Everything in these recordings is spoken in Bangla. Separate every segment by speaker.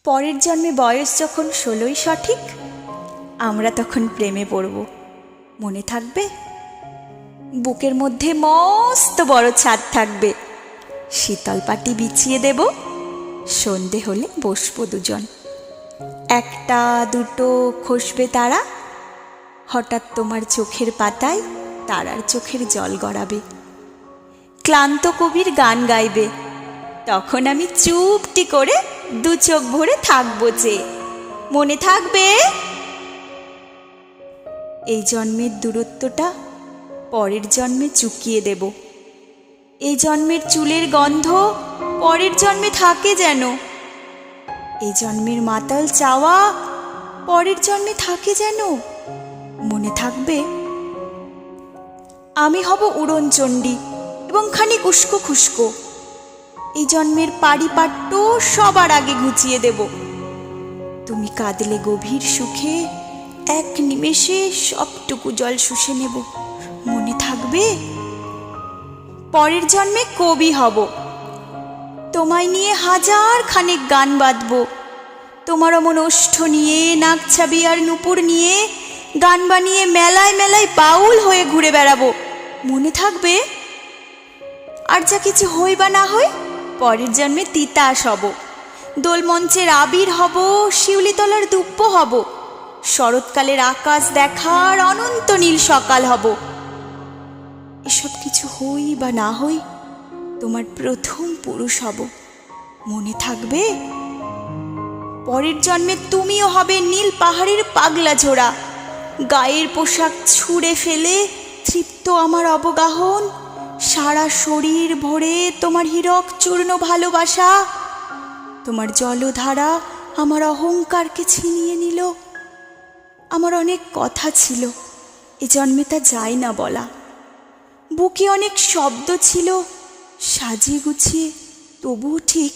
Speaker 1: পরের জন্মে বয়স যখন 16ই সঠিক, আমরা তখন প্রেমে পড়ব। মনে থাকবে? বুকের মধ্যে মস্ত বড় ছাদ থাকবে, শীতল পাটি বিছিয়ে দেব, সন্ধে হলে বসবো দুজন। একটা দুটো খসবে তারা, হঠাৎ তোমার চোখের পাতায় তারার চোখের জল গড়াবে। ক্লান্ত কবির গান গাইবে, তখন আমি চুপটি করে দু চোখ ভরে থাকবো যে। মনে থাকবে? এই জন্মের দূরত্বটা পরের জন্মে চুকিয়ে দেব। এই জন্মের চুলের গন্ধ পরের জন্মে থাকে যেন। এই জন্মের মাতাল চাওয়া পরের জন্মে থাকে যেন। মনে থাকবে? আমি হব উড়নচণ্ডী এবং খানিক উস্কো খুস্কো। এই জন্মের পারিপাট্য সবার আগে ঘুচিয়ে দেব। তুমি কাঁদলে গভীর সুখে এক নিমেষে সবটুকু জল শুষে নেব। মনে থাকবে? পরের জন্মে কবি হব, তোমায় নিয়ে হাজার খানেক গান বাঁধব। তোমার অমন ওষ্ঠ নিয়ে, নাকছাবি আর নুপুর নিয়ে গান বানিয়ে মেলায় মেলায় বাউল হয়ে ঘুরে বেড়াবো। মনে থাকবে? আর যা কিছু হই বা না হই, পরের জন্মে তিতাস হব, দোলমঞ্চের আবির হব, শিউলিতলার দুব্য হব, শরৎকালের আকাশ দেখার অনন্ত নীল সকাল হব। এসব কিছু হই বা না হই, তোমার প্রথম পুরুষ হব। মনে থাকবে? পরের জন্মে তুমিও হবে নীল পাহাড়ের পাগলা ঝোড়া, গায়ের পোশাক ছুঁড়ে ফেলে তৃপ্ত আমার অবগাহন, সারা শরীর ভরে তোমার হীরক চূর্ণ ভালোবাসা। তোমার জলধারা আমার অহংকারকে ছিনিয়ে নিল। আমার অনেক কথা ছিল, এ জন্মে তা যায় না বলা। বুকে অনেক শব্দ ছিল, সাজিয়ে গুছিয়ে তবুও ঠিক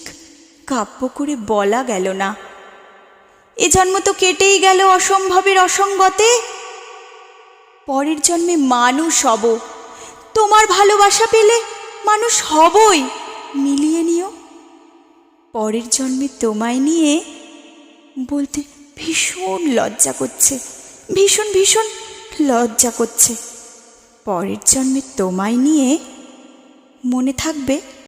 Speaker 1: কাব্য করে বলা গেল না। এ জন্ম তো কেটেই গেল অসম্ভবের অসঙ্গতে। পরের জন্মে মানুষ হব, তোমার ভালোবাসা পেলে মানুষ হবই, মিলিয়ে নিও। পরের জন্মে তোমায় নিয়ে বলতে ভীষণ লজ্জা করছে, ভীষণ ভীষণ লজ্জা করছে। পরের জন্মে তোমায় নিয়ে। মনে থাকবে?